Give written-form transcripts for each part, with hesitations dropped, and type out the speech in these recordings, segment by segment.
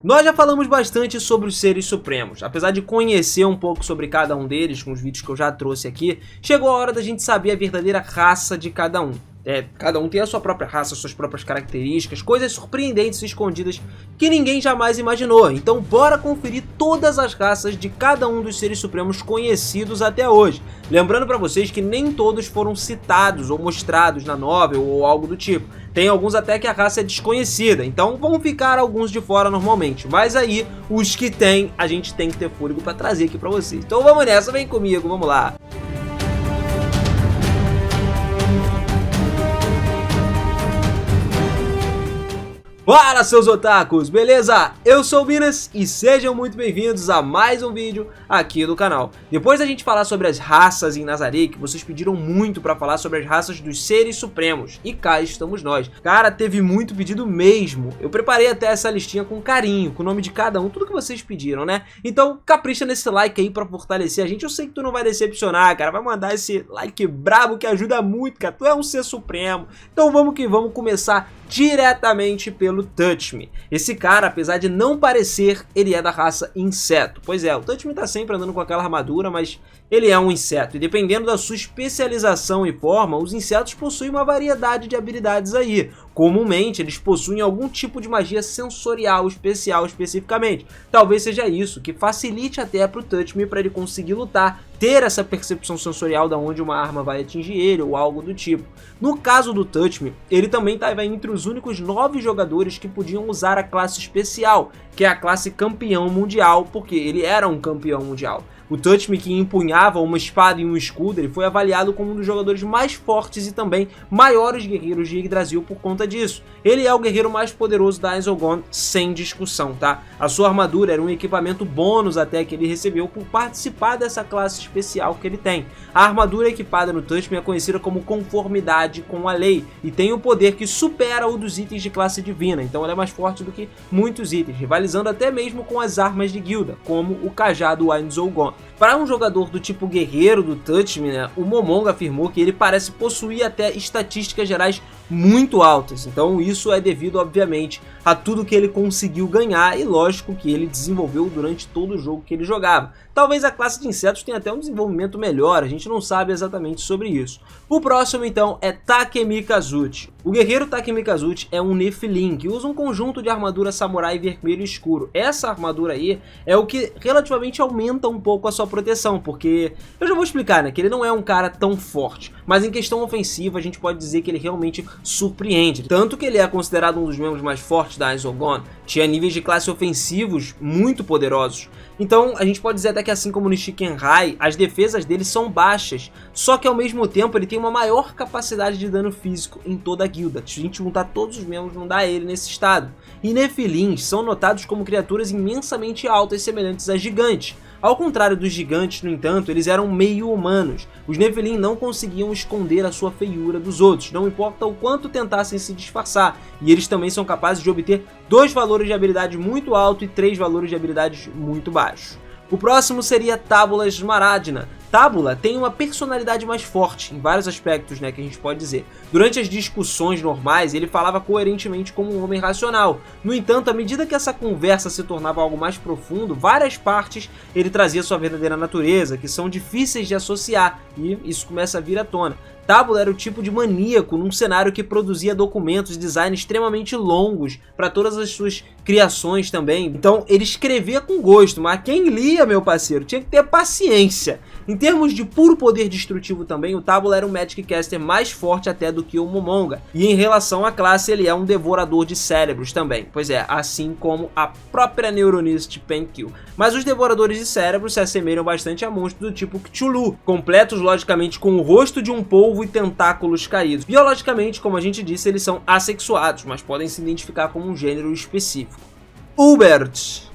Nós já falamos bastante sobre os seres supremos, apesar de conhecer um pouco sobre cada um deles, com os vídeos que eu já trouxe aqui, chegou a hora da gente saber a verdadeira raça de cada um. Cada um tem a sua própria raça, suas próprias características, coisas surpreendentes e escondidas que ninguém jamais imaginou. Então bora conferir todas as raças de cada um dos seres supremos conhecidos até hoje. Lembrando pra vocês que nem todos foram citados ou mostrados na novel ou algo do tipo. Tem alguns até que a raça é desconhecida, então vão ficar alguns de fora normalmente. Mas aí, os que tem, a gente tem que ter fôlego pra trazer aqui pra vocês. Então vamos nessa, vem comigo, vamos lá. Fala seus otakus, beleza? Eu sou o Minas e sejam muito bem-vindos a mais um vídeo aqui do canal. Depois da gente falar sobre as raças em Nazarick, vocês pediram muito pra falar sobre as raças dos seres supremos, e cá estamos nós. Cara, teve muito pedido mesmo. Eu preparei até essa listinha com carinho, com o nome de cada um, tudo que vocês pediram, né? Então capricha nesse like aí pra fortalecer a gente. Eu sei que tu não vai decepcionar, cara, vai mandar esse like brabo que ajuda muito, cara. Tu é um ser supremo. Então vamos que vamos começar diretamente pelo Touch Me. Esse cara, apesar de não parecer, ele é da raça inseto. Pois é, o Touch Me tá sempre andando com aquela armadura, mas ele é um inseto. E dependendo da sua especialização e forma, os insetos possuem uma variedade de habilidades aí. Comumente, eles possuem algum tipo de magia sensorial especial especificamente. Talvez seja isso, que facilite até pro Touch Me para ele conseguir lutar, ter essa percepção sensorial da onde uma arma vai atingir ele ou algo do tipo. No caso do Touch Me, ele também estava entre os únicos 9 jogadores que podiam usar a classe especial, que é a classe campeão mundial, porque ele era um campeão mundial. O Touch Me, que empunhava uma espada e um escudo, ele foi avaliado como um dos jogadores mais fortes e também maiores guerreiros de Yggdrasil por conta disso. Ele é o guerreiro mais poderoso da Isolgone, sem discussão, tá? A sua armadura era um equipamento bônus até que ele recebeu por participar dessa classe especial que ele tem. A armadura equipada no Touch Me é conhecida como conformidade com a lei e tem um poder que supera o dos itens de classe divina, então ela é mais forte do que muitos itens, rivalizando até mesmo com as armas de guilda, como o cajado Isolgone. Para um jogador do tipo guerreiro do Touch Me, né, o Momonga afirmou que ele parece possuir até estatísticas gerais muito altas, então isso é devido obviamente a tudo que ele conseguiu ganhar e lógico que ele desenvolveu durante todo o jogo que ele jogava. Talvez a classe de insetos tenha até um desenvolvimento melhor, a gente não sabe exatamente sobre isso. O próximo então é Takemi Kazuchi. O guerreiro Takemi Kazuchi é um Nephilim que usa um conjunto de armadura samurai vermelho escuro. Essa armadura aí é o que relativamente aumenta um pouco a sua proteção, porque eu já vou explicar, né, que ele não é um cara tão forte, mas em questão ofensiva a gente pode dizer que ele realmente surpreende, tanto que ele é considerado um dos membros mais fortes da Isolgone, tinha níveis de classe ofensivos muito poderosos. Então a gente pode dizer até que assim como no Shikenrai, as defesas dele são baixas, só que ao mesmo tempo ele tem uma maior capacidade de dano físico em toda a guilda. Se a gente juntar todos os membros não dá ele nesse estado. E Nephilims são notados como criaturas imensamente altas semelhantes a gigantes. Ao contrário dos gigantes, no entanto, eles eram meio humanos. Os Nephilim não conseguiam esconder a sua feiura dos outros, não importa o quanto tentassem se disfarçar, e eles também são capazes de obter 2 valores de habilidade muito alto e 3 valores de habilidade muito baixos. O próximo seria Tabula Smaradna. Tabula tem uma personalidade mais forte, em vários aspectos, né, que a gente pode dizer. Durante as discussões normais, ele falava coerentemente como um homem racional. No entanto, à medida que essa conversa se tornava algo mais profundo, várias partes ele trazia sua verdadeira natureza, que são difíceis de associar, e isso começa a vir à tona. Tabula era o tipo de maníaco num cenário que produzia documentos e designs extremamente longos para todas as suas criações também. Então ele escrevia com gosto, mas quem lia, meu parceiro, tinha que ter paciência. Em termos de puro poder destrutivo também, o Tabula era um Magic Caster mais forte até do que o Momonga. E em relação à classe, ele é um devorador de cérebros também. Pois é, assim como a própria Neuronist Penkill. Mas os devoradores de cérebros se assemelham bastante a monstros do tipo Cthulhu, completos logicamente com o rosto de um polvo e tentáculos caídos. Biologicamente, como a gente disse, eles são assexuados, mas podem se identificar como um gênero específico. Ubert.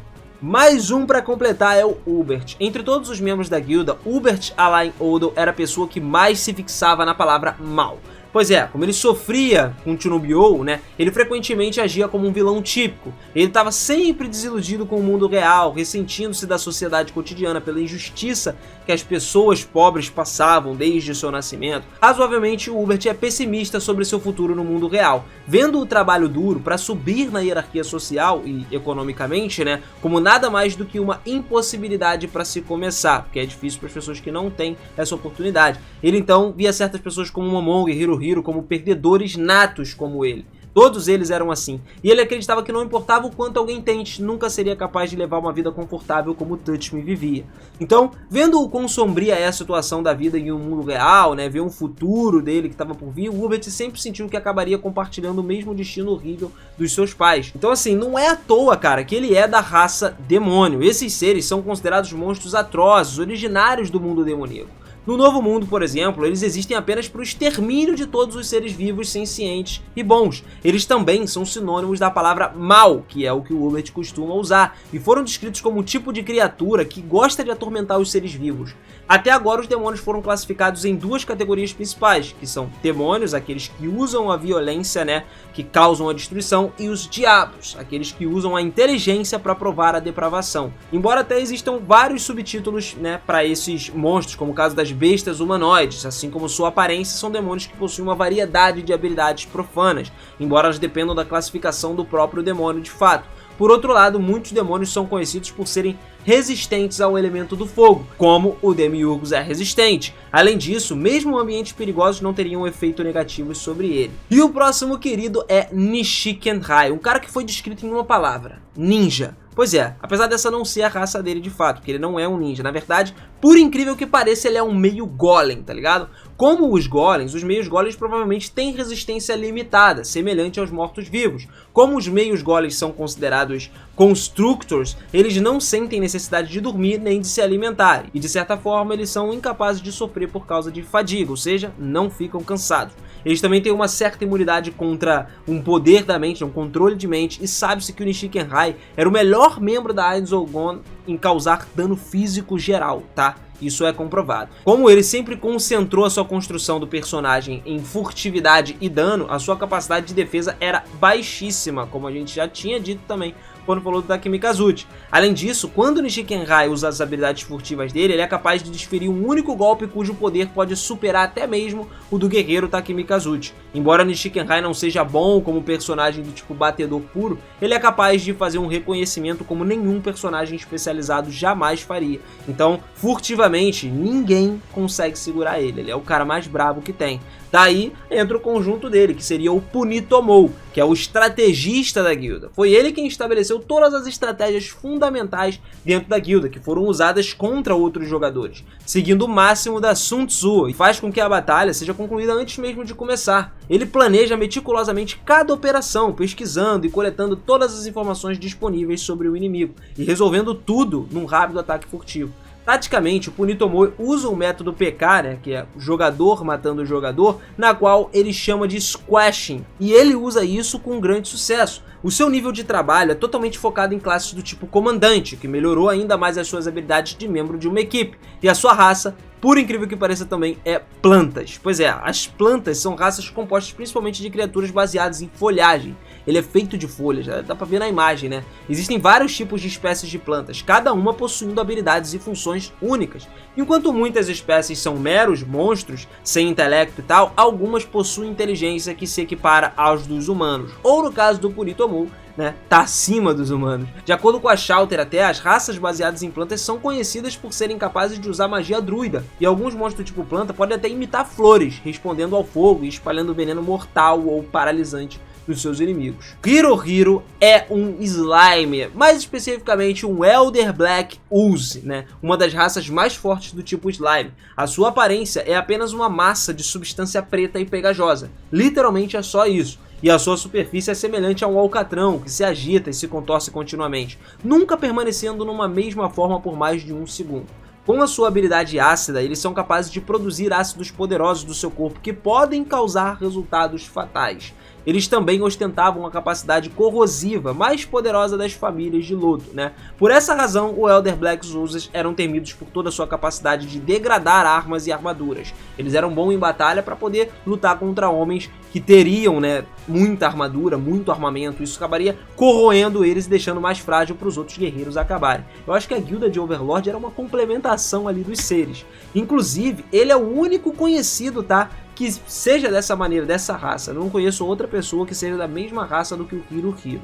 Mais um para completar é o Ubert. Entre todos os membros da guilda, Ubert Alain Odell era a pessoa que mais se fixava na palavra mal. Pois é, como ele sofria com Chunubyou, né, ele frequentemente agia como um vilão típico. Ele estava sempre desiludido com o mundo real, ressentindo-se da sociedade cotidiana pela injustiça que as pessoas pobres passavam desde seu nascimento. Razoavelmente, o Hubert é pessimista sobre seu futuro no mundo real, vendo o trabalho duro para subir na hierarquia social e economicamente, né, como nada mais do que uma impossibilidade para se começar, porque é difícil para as pessoas que não têm essa oportunidade. Ele então via certas pessoas como Momonga e Hirohiro como perdedores natos como ele. Todos eles eram assim, e ele acreditava que não importava o quanto alguém tente, nunca seria capaz de levar uma vida confortável como Touchme vivia. Então, vendo o quão sombria é a situação da vida em um mundo real, né, ver um futuro dele que estava por vir, o Hubert sempre sentiu que acabaria compartilhando o mesmo destino horrível dos seus pais. Então assim, não é à toa, cara, que ele é da raça demônio. Esses seres são considerados monstros atrozes, originários do mundo demoníaco. No Novo Mundo, por exemplo, eles existem apenas para o extermínio de todos os seres vivos, sencientes e bons. Eles também são sinônimos da palavra mal, que é o que o Hubert costuma usar, e foram descritos como um tipo de criatura que gosta de atormentar os seres vivos. Até agora, os demônios foram classificados em duas categorias principais, que são demônios, aqueles que usam a violência, né, que causam a destruição, e os diabos, aqueles que usam a inteligência para provar a depravação. Embora até existam vários subtítulos, né, para esses monstros, como o caso das bestas humanoides, assim como sua aparência, são demônios que possuem uma variedade de habilidades profanas, embora elas dependam da classificação do próprio demônio de fato. Por outro lado, muitos demônios são conhecidos por serem resistentes ao elemento do fogo, como o Demiurgos é resistente. Além disso, mesmo ambientes perigosos não teriam efeito negativo sobre ele. E o próximo querido é Nishikenrai, um cara que foi descrito em uma palavra: ninja. Pois é, apesar dessa não ser a raça dele de fato, porque ele não é um ninja, na verdade, por incrível que pareça, ele é um meio golem, tá ligado? Como os golems, os meios golems provavelmente têm resistência limitada, semelhante aos mortos-vivos. Como os meios golems são considerados constructors, eles não sentem necessidade de dormir nem de se alimentar, e de certa forma eles são incapazes de sofrer por causa de fadiga, ou seja, não ficam cansados. Eles também têm uma certa imunidade contra um poder da mente, um controle de mente, e sabe-se que o Nishikenrai era o melhor membro da Aizogon em causar dano físico geral, tá? Isso é comprovado. Como ele sempre concentrou a sua construção do personagem em furtividade e dano, a sua capacidade de defesa era baixíssima, como a gente já tinha dito também quando falou do Takemi Kazuchi. Além disso, quando o Nishikenrai usa as habilidades furtivas dele, ele é capaz de desferir um único golpe cujo poder pode superar até mesmo o do guerreiro Takemi Kazuchi. Embora Nishikenrai não seja bom como personagem do tipo batedor puro, ele é capaz de fazer um reconhecimento como nenhum personagem especializado jamais faria. Então, furtivamente, ninguém consegue segurar ele. Ele é o cara mais brabo que tem. Daí entra o conjunto dele, que seria o Punitomou, que é o estrategista da guilda. Foi ele quem estabeleceu todas as estratégias fundamentais dentro da guilda, que foram usadas contra outros jogadores, seguindo o máximo da Sun Tzu, e faz com que a batalha seja concluída antes mesmo de começar. Ele planeja meticulosamente cada operação, pesquisando e coletando todas as informações disponíveis sobre o inimigo, e resolvendo tudo num rápido ataque furtivo. Taticamente, o Punitomou usa o método PK, né, que é o jogador matando o jogador, na qual ele chama de squashing, e ele usa isso com grande sucesso. O seu nível de trabalho é totalmente focado em classes do tipo comandante, que melhorou ainda mais as suas habilidades de membro de uma equipe, e a sua raça, por incrível que pareça, também é plantas. Pois é, as plantas são raças compostas principalmente de criaturas baseadas em folhagem. Ele é feito de folhas, já dá pra ver na imagem, né? Existem vários tipos de espécies de plantas, cada uma possuindo habilidades e funções únicas. Enquanto muitas espécies são meros monstros, sem intelecto e tal, algumas possuem inteligência que se equipara aos dos humanos. Ou no caso do Punitomou, né, tá acima dos humanos. De acordo com a Shouter, até as raças baseadas em plantas são conhecidas por serem capazes de usar magia druida, e alguns monstros tipo planta podem até imitar flores, respondendo ao fogo e espalhando veneno mortal ou paralisante dos seus inimigos. Hirohiro é um slime, mais especificamente um Elder Black Ooze, né? Uma das raças mais fortes do tipo slime. A sua aparência é apenas uma massa de substância preta e pegajosa. Literalmente é só isso. E a sua superfície é semelhante a um alcatrão, que se agita e se contorce continuamente, nunca permanecendo numa mesma forma por mais de um segundo. Com a sua habilidade ácida, eles são capazes de produzir ácidos poderosos do seu corpo que podem causar resultados fatais. eles também ostentavam a capacidade corrosiva mais poderosa das famílias de lodo, né? Por essa razão, o Elder Black Users eram temidos por toda a sua capacidade de degradar armas e armaduras. Eles eram bons em batalha para poder lutar contra homens que teriam, né, muita armadura, muito armamento. Isso acabaria corroendo eles e deixando mais frágil para os outros guerreiros acabarem. Eu acho que a guilda de Overlord era uma complementação ali dos seres. Inclusive, ele é o único conhecido, tá, que seja dessa maneira, dessa raça. Eu não conheço outra pessoa que seja da mesma raça do que o Hiro Hiro.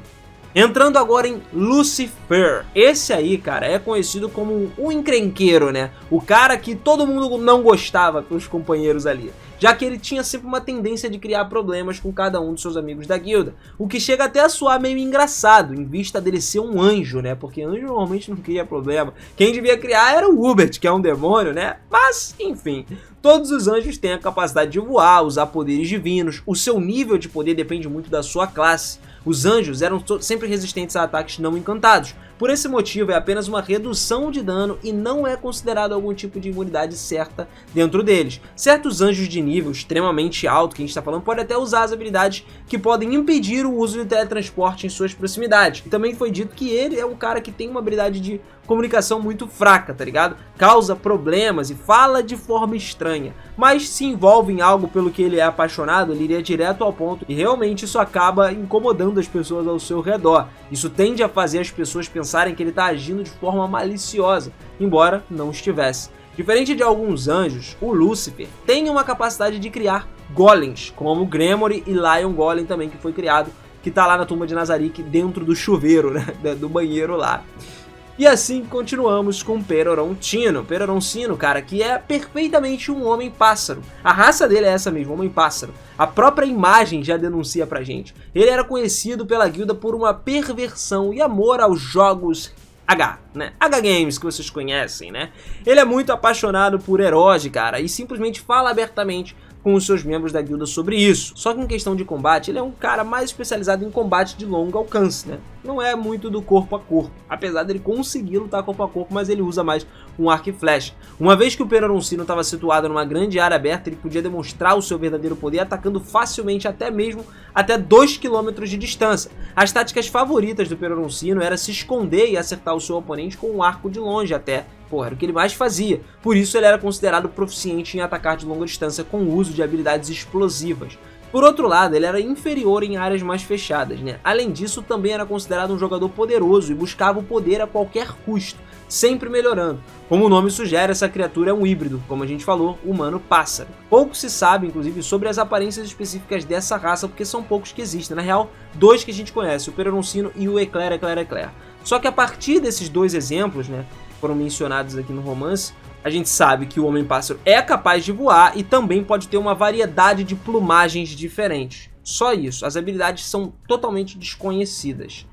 Entrando agora em Lucifer. Esse aí, cara, é conhecido como um encrenqueiro, né? O cara que todo mundo não gostava com os companheiros ali, já que ele tinha sempre uma tendência de criar problemas com cada um dos seus amigos da guilda, o que chega até a soar meio engraçado, em vista dele ser um anjo, né? Porque anjo normalmente não cria problema. Quem devia criar era o Hubert, que é um demônio, né? Mas, enfim, todos os anjos têm a capacidade de voar, usar poderes divinos. O seu nível de poder depende muito da sua classe. Os anjos eram sempre resistentes a ataques não encantados. Por esse motivo, é apenas uma redução de dano e não é considerado algum tipo de imunidade certa dentro deles. Certos anjos de nível extremamente alto, que a gente está falando, podem até usar as habilidades que podem impedir o uso de teletransporte em suas proximidades. E também foi dito que ele é um cara que tem uma habilidade de comunicação muito fraca, tá ligado? Causa problemas e fala de forma estranha, mas se envolve em algo pelo que ele é apaixonado, ele iria direto ao ponto e realmente isso acaba incomodando as pessoas ao seu redor. Isso tende a fazer as pessoas pensarem que ele está agindo de forma maliciosa, embora não estivesse. Diferente de alguns anjos, o Lucifer tem uma capacidade de criar golems, como o Gremory e Lion Golem também, que foi criado, que tá lá na tumba de Nazarick, dentro do chuveiro, né, do banheiro lá. E assim continuamos com Perorontino. Perorontino, cara, que é perfeitamente um homem-pássaro. A raça dele é essa mesmo, homem-pássaro. A própria imagem já denuncia pra gente. Ele era conhecido pela guilda por uma perversão e amor aos jogos né? H-Games, que vocês conhecem, né? Ele é muito apaixonado por Eroge, cara, e simplesmente fala abertamente com os seus membros da guilda sobre isso. Só que em questão de combate, ele é um cara mais especializado em combate de longo alcance, né? Não é muito do corpo a corpo, apesar dele conseguir lutar corpo a corpo, mas ele usa mais um arco e flecha. Uma vez que o Perorontino estava situado numa grande área aberta, ele podia demonstrar o seu verdadeiro poder atacando facilmente até 2 km de distância. As táticas favoritas do Perorontino era se esconder e acertar o seu oponente com um arco de longe até. Porra, era o que ele mais fazia. Por isso ele era considerado proficiente em atacar de longa distância com o uso de habilidades explosivas. Por outro lado, ele era inferior em áreas mais fechadas, né? Além disso, também era considerado um jogador poderoso e buscava o poder a qualquer custo, sempre melhorando. Como o nome sugere, essa criatura é um híbrido, como a gente falou, humano-pássaro. Pouco se sabe, inclusive, sobre as aparências específicas dessa raça, porque são poucos que existem. Na real, 2 que a gente conhece, o Perorontino e o Eclair. Só que a partir desses 2 exemplos, né, foram mencionados aqui no romance, a gente sabe que o Homem-Pássaro é capaz de voar e também pode ter uma variedade de plumagens diferentes. Só isso, as habilidades são totalmente desconhecidas.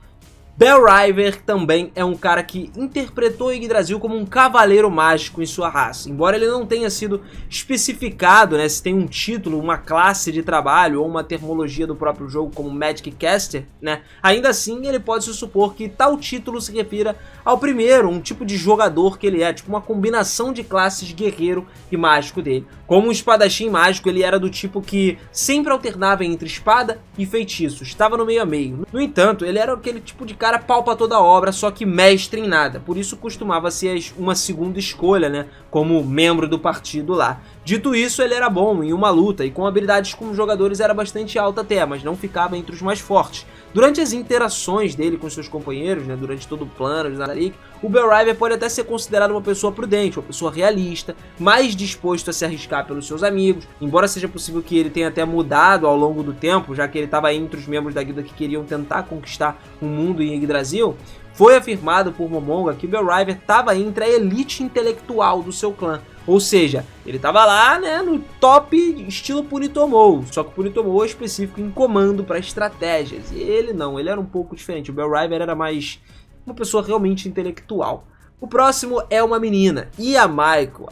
Bellriver também é um cara que interpretou Yggdrasil como um cavaleiro mágico em sua raça. Embora ele não tenha sido especificado, né, se tem um título, uma classe de trabalho ou uma terminologia do próprio jogo como Magic Caster, né, ainda assim ele pode se supor que tal título se refira ao primeiro, um tipo de jogador que ele é, tipo uma combinação de classes guerreiro e mágico dele. Como um espadachim mágico, ele era do tipo que sempre alternava entre espada e feitiço, estava no meio a meio. No entanto, ele era aquele tipo de cara pau pra toda obra, só que mestre em nada. Por isso costumava ser uma segunda escolha, né, como membro do partido lá. Dito isso, ele era bom em uma luta e com habilidades como jogadores era bastante alta até, mas não ficava entre os mais fortes. Durante as interações dele com seus companheiros, né, durante todo o plano de Nazarick, o Bellriver pode até ser considerado uma pessoa prudente, uma pessoa realista, mais disposto a se arriscar pelos seus amigos, embora seja possível que ele tenha até mudado ao longo do tempo, já que ele estava entre os membros da guilda que queriam tentar conquistar o mundo em Yggdrasil. Foi afirmado por Momonga que o Bellriver estava entre a elite intelectual do seu clã. Ou seja, ele estava lá, né, no top estilo Punitomou, só que o Punitomou é específico em comando para estratégias. E ele não, ele era um pouco diferente. O Bellriver era mais uma pessoa realmente intelectual. O próximo é uma menina, Ia Maiko,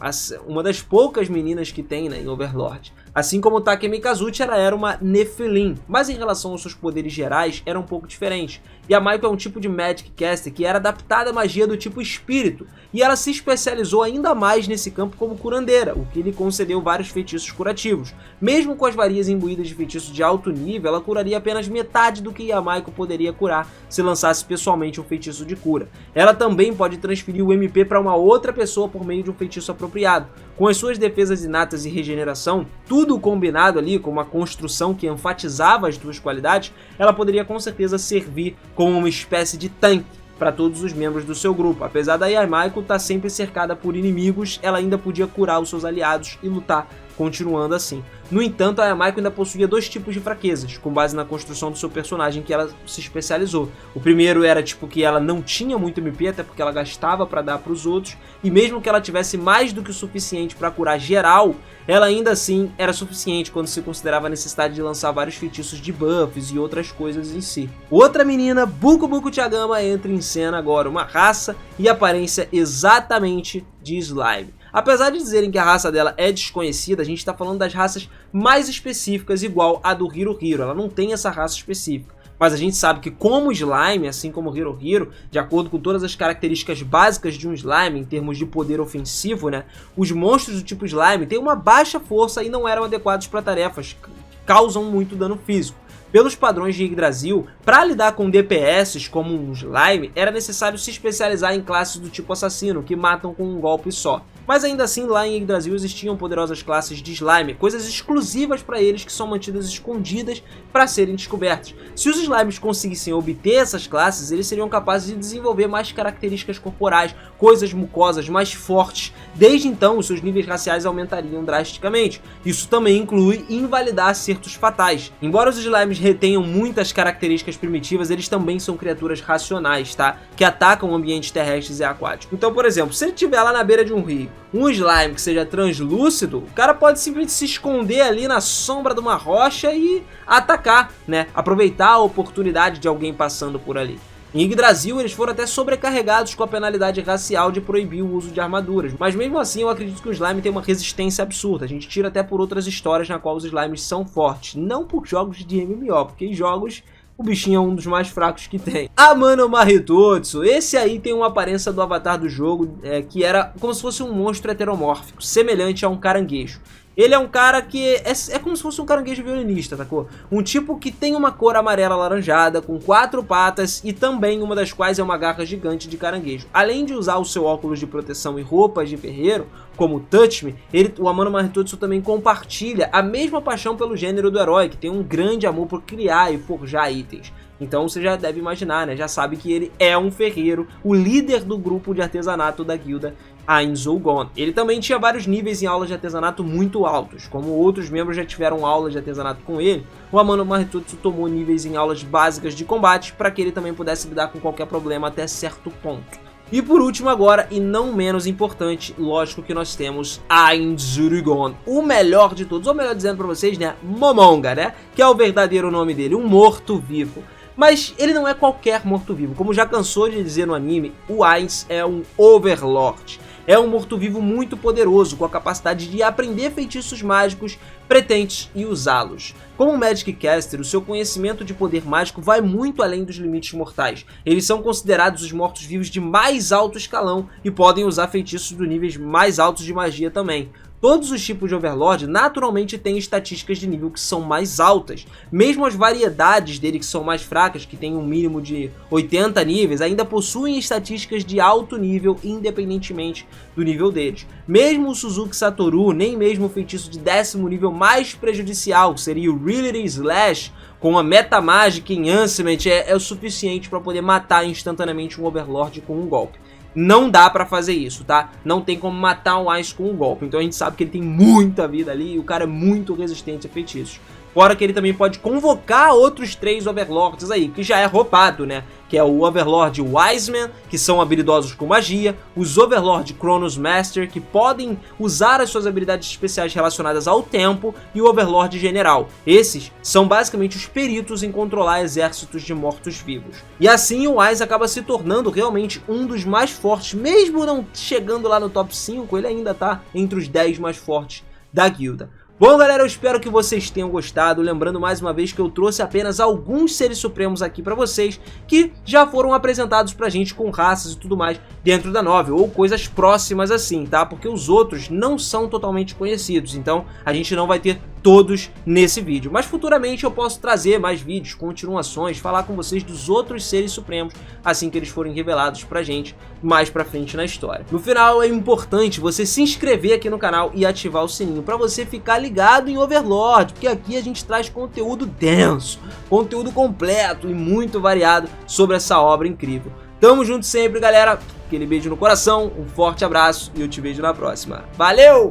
uma das poucas meninas que tem, né, em Overlord. Assim como Takemi Kazuchi, ela era uma Nephilim, mas em relação aos seus poderes gerais era um pouco diferente. E a Maiko é um tipo de Magic Caster que era adaptada à magia do tipo espírito, e ela se especializou ainda mais nesse campo como curandeira, o que lhe concedeu vários feitiços curativos. Mesmo com as varias imbuídas de feitiços de alto nível, ela curaria apenas metade do que a Maiko poderia curar se lançasse pessoalmente um feitiço de cura. Ela também pode transferir o MP para uma outra pessoa por meio de um feitiço apropriado. Com as suas defesas inatas e regeneração, tudo combinado ali com uma construção que enfatizava as duas qualidades, ela poderia com certeza servir como uma espécie de tanque para todos os membros do seu grupo. Apesar da Maiko estar sempre cercada por inimigos, ela ainda podia curar os seus aliados e lutar continuando assim. No entanto, a Maiko ainda possuía dois tipos de fraquezas, com base na construção do seu personagem que ela se especializou. O primeiro era tipo que ela não tinha muito MP, até porque ela gastava para dar para os outros, e mesmo que ela tivesse mais do que o suficiente para curar geral, ela ainda assim era suficiente quando se considerava a necessidade de lançar vários feitiços de buffs e outras coisas em si. Outra menina, Buku Buku Chagama, entra em cena agora, uma raça e aparência exatamente de slime. Apesar de dizerem que a raça dela é desconhecida, a gente está falando das raças mais específicas, igual a do Hiro Hiro. Ela não tem essa raça específica. Mas a gente sabe que como slime, assim como o Hiro Hiro, de acordo com todas as características básicas de um slime, em termos de poder ofensivo, né, os monstros do tipo slime têm uma baixa força e não eram adequados para tarefas que causam muito dano físico. Pelos padrões de Yggdrasil, para lidar com DPS como um slime, era necessário se especializar em classes do tipo assassino, que matam com um golpe só. Mas ainda assim, lá em Yggdrasil existiam poderosas classes de slime, coisas exclusivas para eles que são mantidas escondidas para serem descobertas. Se os slimes conseguissem obter essas classes, eles seriam capazes de desenvolver mais características corporais, coisas mucosas mais fortes. Desde então, os seus níveis raciais aumentariam drasticamente. Isso também inclui invalidar acertos fatais. Embora os slimes retenham muitas características primitivas, eles também são criaturas racionais, tá? Que atacam ambientes terrestres e aquáticos. Então, por exemplo, se ele estiver lá na beira de um rio, um slime que seja translúcido, o cara pode simplesmente se esconder ali na sombra de uma rocha e atacar, né? Aproveitar a oportunidade de alguém passando por ali. Em Yggdrasil, eles foram até sobrecarregados com a penalidade racial de proibir o uso de armaduras, mas mesmo assim eu acredito que o slime tem uma resistência absurda. A gente tira até por outras histórias na qual os slimes são fortes, não por jogos de MMO, porque em jogos o bichinho é um dos mais fracos que tem. Amano Mahitotsu, esse aí tem uma aparência do avatar do jogo, que era como se fosse um monstro heteromórfico, semelhante a um caranguejo. Ele é um cara que é como se fosse um caranguejo violinista, sacou? Um tipo que tem uma cor amarela alaranjada, com 4 patas e também uma das quais é uma garra gigante de caranguejo. Além de usar o seu óculos de proteção e roupas de ferreiro, como o Touch Me, o Amano Mahitotsu também compartilha a mesma paixão pelo gênero do herói, que tem um grande amor por criar e forjar itens. Então você já deve imaginar, né? Já sabe que ele é um ferreiro, o líder do grupo de artesanato da guilda Ainzogon. Ele também tinha vários níveis em aulas de artesanato muito altos. Como outros membros já tiveram aulas de artesanato com ele, o Amano Mahitotsu tomou níveis em aulas básicas de combate para que ele também pudesse lidar com qualquer problema até certo ponto. E por último agora, e não menos importante, lógico que nós temos Ainzurigon, o melhor de todos, ou melhor dizendo para vocês, né, Momonga, né, que é o verdadeiro nome dele, um morto-vivo. Mas ele não é qualquer morto-vivo, como já cansou de dizer no anime, o Ainz é um Overlord. É um morto-vivo muito poderoso, com a capacidade de aprender feitiços mágicos, pretentes e usá-los. Como um Magic Caster, o seu conhecimento de poder mágico vai muito além dos limites mortais. Eles são considerados os mortos-vivos de mais alto escalão e podem usar feitiços do níveis mais altos de magia também. Todos os tipos de Overlord naturalmente têm estatísticas de nível que são mais altas. Mesmo as variedades dele que são mais fracas, que tem um mínimo de 80 níveis, ainda possuem estatísticas de alto nível independentemente do nível deles. Mesmo o Suzuki Satoru, nem mesmo o feitiço de 10º nível mais prejudicial, que seria o Reality Slash, com a Metamagic Enhancement, é o suficiente para poder matar instantaneamente um Overlord com um golpe. Não dá pra fazer isso, tá? Não tem como matar um Ainz com um golpe. Então a gente sabe que ele tem muita vida ali e o cara é muito resistente a feitiços. Fora que ele também pode convocar outros 3 Overlords aí, que já é roubado, né? Que é o Overlord Wiseman, que são habilidosos com magia, os Overlord Chronos Master, que podem usar as suas habilidades especiais relacionadas ao tempo, e o Overlord General. Esses são basicamente os peritos em controlar exércitos de mortos-vivos. E assim o Ainz acaba se tornando realmente um dos mais fortes, mesmo não chegando lá no top 5, ele ainda tá entre os 10 mais fortes da guilda. Bom, galera, eu espero que vocês tenham gostado. Lembrando mais uma vez que eu trouxe apenas alguns seres supremos aqui pra vocês que já foram apresentados pra gente com raças e tudo mais dentro da novel, ou coisas próximas assim, tá? Porque os outros não são totalmente conhecidos, então a gente não vai ter todos nesse vídeo. Mas futuramente eu posso trazer mais vídeos, continuações, falar com vocês dos outros seres supremos assim que eles forem revelados pra gente mais pra frente na história. No final é importante você se inscrever aqui no canal e ativar o sininho pra você ficar ligado em Overlord, porque aqui a gente traz conteúdo denso, conteúdo completo e muito variado sobre essa obra incrível. Tamo junto sempre, galera. Aquele beijo no coração, um forte abraço e eu te vejo na próxima. Valeu!